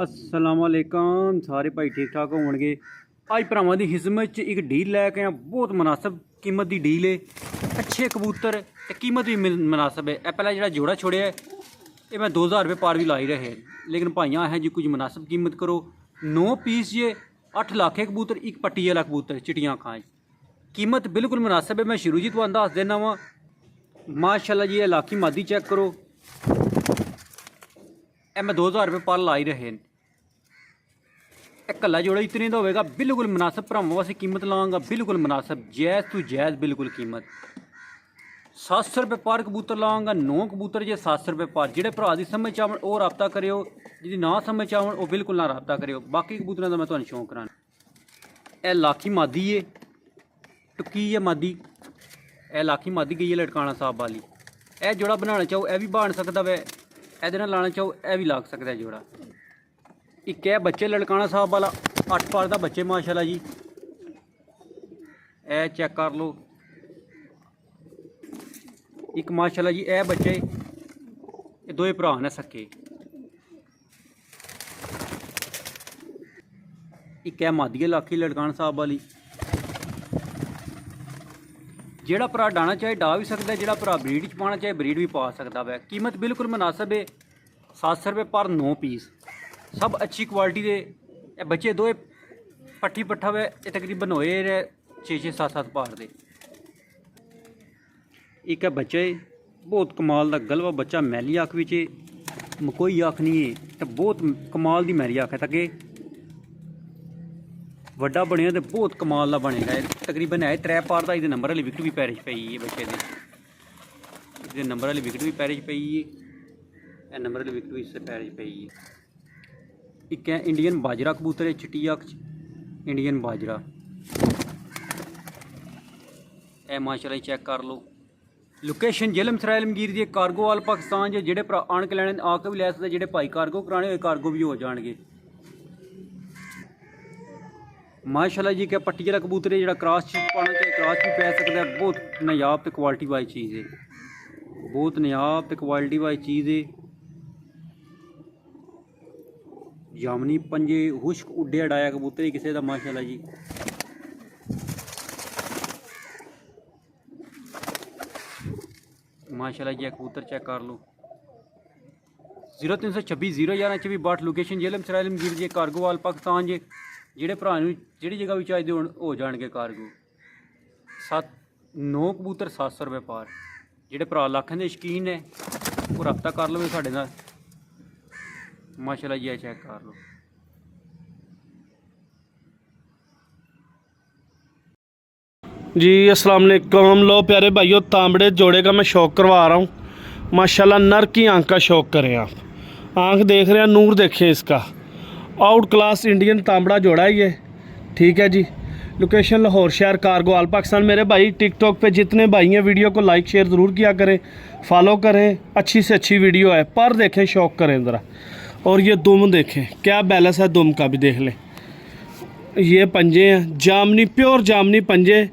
अस्सलामुअलैकुम सारे भाई ठीक ठाक होणगे। अज भरावां दी खिदमत च एक डील लैके आया, बहुत मुनासिब कीमत की डील है। अच्छे कबूतर ते कीमत भी मुनासिब है। ए पहला जो जोड़ा छोड़िया है ये मैं 2000 रुपये पार भी लाई रहे, लेकिन भाइयां है जी कुछ मुनासिब कीमत करो। 9 पीस जे 8 लाख कबूतर, एक पट्टी वाला कबूतर चिटियां खां, कीमत बिल्कुल मुनासिब है। मैं शुरू जी तुहानूं दस देना वा माशाल्लाह जी। लाखी मादी चेक करो, ए मैं 2000 रुपये पार लाई रहे। कला जोड़ा इतने का होगा, बिल्कुल मुनासिब भरावां वास्ते कीमत लाँगा, बिल्कुल मुनासिब जैज़ तो जैज़ बिल्कुल कीमत। 700 रुपये पर कबूतर लाँगा, 9 कबूतर जे 700 रुपये पर। जेडे भरा की समझ आवन वो रबता करो, जी ना समझ आवन वो बिल्कुल ना रबता करो। बाकी कबूतरों का मैं तुहानूं शौक कराना। यह लाखी मादी है, टुकी है मादी, यह लाखी मादी गई है लटकाना साहब वाली। यह जोड़ा बनाना चाहो यह भी बन सकता वै, ए लाना चाहो यह भी ला सकता है जोड़ा। एक है बच्चे लड़काना साहब वाला 8 पार का बच्चे माशाल्लाह जी। ए चेक कर लो, एक माशाल्लाह जी ए बच्चे, ये दो भरा ने सके। एक है मादी लाखी लड़काना साहब वाली। जेड़ा भरा डाना चाहे डा भी सकता है, जेड़ा भरा ब्रीड च पाना चाहे ब्रीड भी पा सकता है। कीमत बिल्कुल मुनासिब है, 700 रुपये पर 9 पीस, सब अच्छी क्वालिटी के बच्चे। दो पट्ठी पट्ठा वे तकरीबन होए 6-6 7-7 पार दे। एक है बच्चे बहुत कमाल का गलवा बच्चा, मैली अख बिच मकोई अख नहीं है, तो बहुत कमाल की मैली अख है। तक वड्डा बनिया तो बहुत कमाल का बनेगा। तकरीबन है 3 पार का। ये नंबर वाली विकट भी पैरे च पई है बच्चे के, नंबर वाली विकट भी पैरे च पई है, नंबर वाली विकट भी इससे पैरे च पई है। एक है इंडियन बाजरा कबूतर है, चिट्टी अख इंडियन बाजरा। ए माशाल्लाह चेक कर लो। लोकेशन जेलम सराय आलमगीर दी, कार्गो वाल पाकिस्तान जे। जेडे भरा आन के लैने आके भी लै सकते, जेडे भाई कार्गो कराने हुए कार्गो भी हो जाएंगे माशाल्लाह जी। क्या पट्टी वाला कबूतर है, जेड़ा क्रॉस च पाना चाहे क्रॉस भी पै सकता है। बहुत नायाब तो क्वालिटी वाली चीज़ है, बहुत नायाब तो क्वालिटी वाली चीज़ है। जामनी पंजे हुश्क उड्डे अडाया कबूतर ही किसी का माशाल्लाह जी। माशाल्लाह जी कबूतर चेक कर लो। 0326 011 24 लोकेशन जेलम सराय आलमगीर जी, कार्गो वाल पाकिस्तान जे। जेडे भरा जी जगह भी चाहिए हो जाएंगे कार्गो। 9 कबूतर 700 रुपये पार। जेडे भरा लाखां के शकीन है वो रब्ता कर लो साढ़े नाल माशाल्लाह जी। चेक कर लो। जी अस्सलाम वालेकुम। लो प्यारे भाइयों, तांबड़े जोड़े का मैं शौक करवा रहा हूँ माशाल्लाह। नर की आंख का शौक करें आप, आंख देख रहे हैं, नूर देखें इसका। आउट क्लास इंडियन तांबड़ा जोड़ा है ये, ठीक है जी। लोकेशन लाहौर शहर, कार्गो आल पाकिस्तान। मेरे भाई टिकटॉक पे जितने भाई हैं वीडियो को लाइक शेयर ज़रूर किया करें, फॉलो करें। अच्छी से अच्छी वीडियो है, पर देखें शौक करें ज़रा। और ये दुम देखें क्या बैलेंस है, दुम का भी देख लें। ये पंजे हैं जामनी, प्योर जामनी पंजे।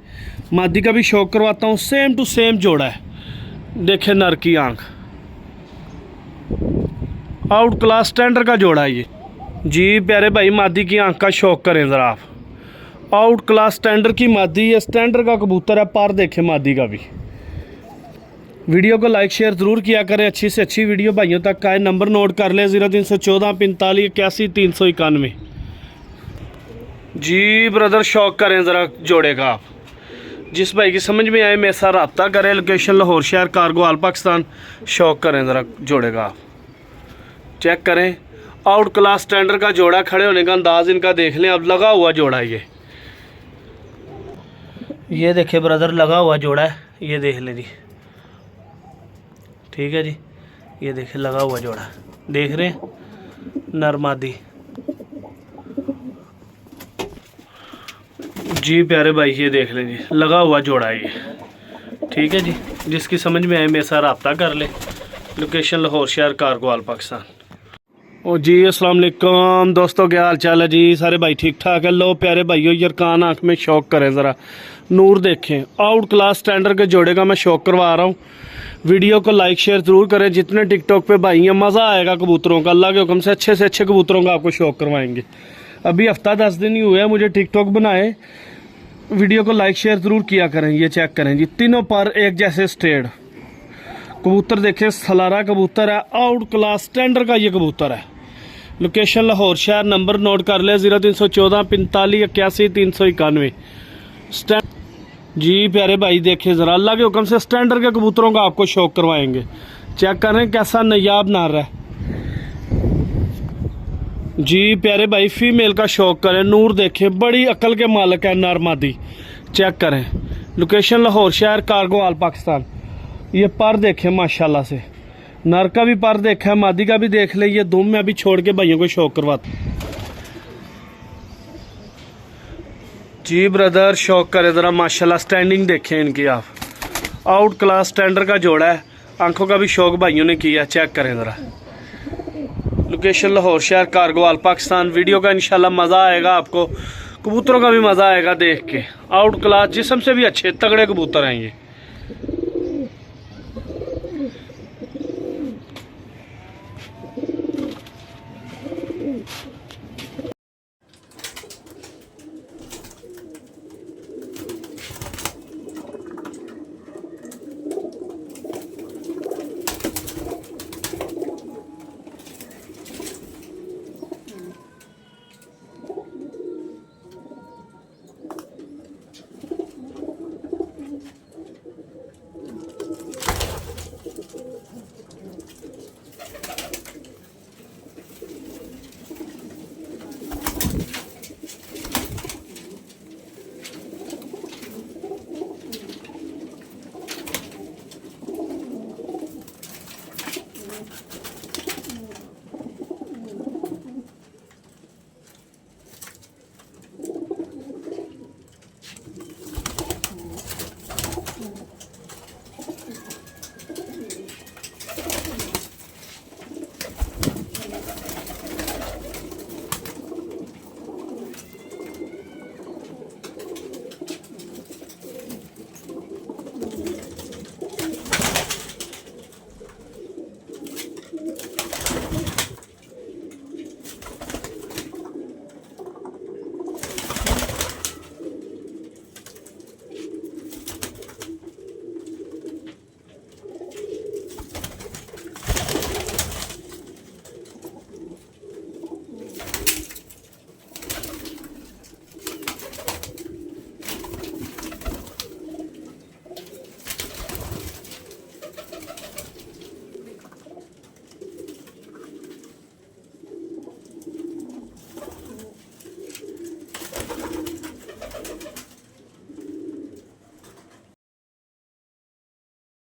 मादी का भी शौक करवाता हूँ, सेम टू सेम जोड़ा है। देखें नर की आंख, आउट क्लास स्टैंडर्ड का जोड़ा है ये जी। प्यारे भाई मादी की आंख का शौक करें ज़रा आप, आउट क्लास स्टैंडर्ड की मादी है, स्टैंडर्ड का कबूतर है। पर देखें मादी का भी। वीडियो को लाइक शेयर ज़रूर किया करें, अच्छी से अच्छी वीडियो भाइयों तक आए। नंबर नोट कर लें 0314 45 81 391 जी। ब्रदर शौक करें ज़रा जोड़े का आप, जिस भाई की समझ में आए मेरे साथ रब्ता करें। लोकेशन लाहौर शहर, कार्गो आल पाकिस्तान। शौक करें ज़रा जोड़े का आप, चेक करें। आउट क्लास स्टैंडर्ड का जोड़ा, खड़े होने का अंदाज़ इनका देख लें। अब लगा हुआ जोड़ा है ये देखें ब्रदर, लगा हुआ जोड़ा है, ये देख लें जी, ठीक है जी। ये देखें लगा हुआ जोड़ा, देख रहे हैं नरमादी जी। प्यारे भाई ये देख लें जी, लगा हुआ जोड़ा है ये, ठीक है जी। जिसकी समझ में आए मेरे साथ रब्ता कर ले। लोकेशन लाहौर शहर, कार्गो आल पाकिस्तान। ओ जी अस्सलाम वालेकुम दोस्तों, क्या हाल चाल है जी? सारे भाई ठीक ठाक है। लो प्यारे भाइयों, यरकान आँख में शौक करें ज़रा, नूर देखें। आउट क्लास स्टैंडर्ड के जोड़े का मैं शौक करवा रहा हूँ। वीडियो को लाइक शेयर ज़रूर करें। जितने टिकटॉक पे भाई हैं, मज़ा आएगा कबूतरों का, अल्लाह के हुक्म से अच्छे कबूतरों का आपको शौक करवाएंगे। अभी हफ्ता 10 दिन ही हुए हैं मुझे टिकटॉक बनाए। वीडियो को लाइक शेयर ज़रूर किया करें। ये चेक करें जी, तीनों पर एक जैसे स्टेड कबूतर देखें, सलारा कबूतर है, आउट क्लास स्टैंडर्ड का ये कबूतर है। लोकेशन लाहौर शहर, नंबर नोट कर ले 0314 45 81 391। स्टैंड जी प्यारे भाई देखे ज़रा, अल्लाह के हुक्म से स्टैंडर्ड के कबूतरों का आपको शौक करवाएंगे। चेक करें कैसा नयाब नार है जी प्यारे भाई, फीमेल का शौक करें। नूर देखें, बड़ी अकल के मालिक है नर मादी। चेक करें, लोकेशन लाहौर शहर, कारगोवाल पाकिस्तान। ये पर देखें माशाल्लाह से, नर का भी पर देखा है, मादी का भी देख ले। ये दुम में अभी छोड़ के भाइयों को शौक करवाते जी ब्रदर, शौक करे ज़रा माशाल्लाह। स्टैंडिंग देखें इनकी आप, आउट क्लास स्टैंडर्ड का जोड़ा है। आंखों का भी शौक भाइयों ने किया। चेक करें ज़रा, लोकेशन लाहौर शहर, कारगोवाल पाकिस्तान। वीडियो का इंशाल्लाह मज़ा आएगा आपको, कबूतरों का भी मज़ा आएगा देख के। आउट क्लास जिस्म से भी अच्छे तगड़े कबूतर हैं ये।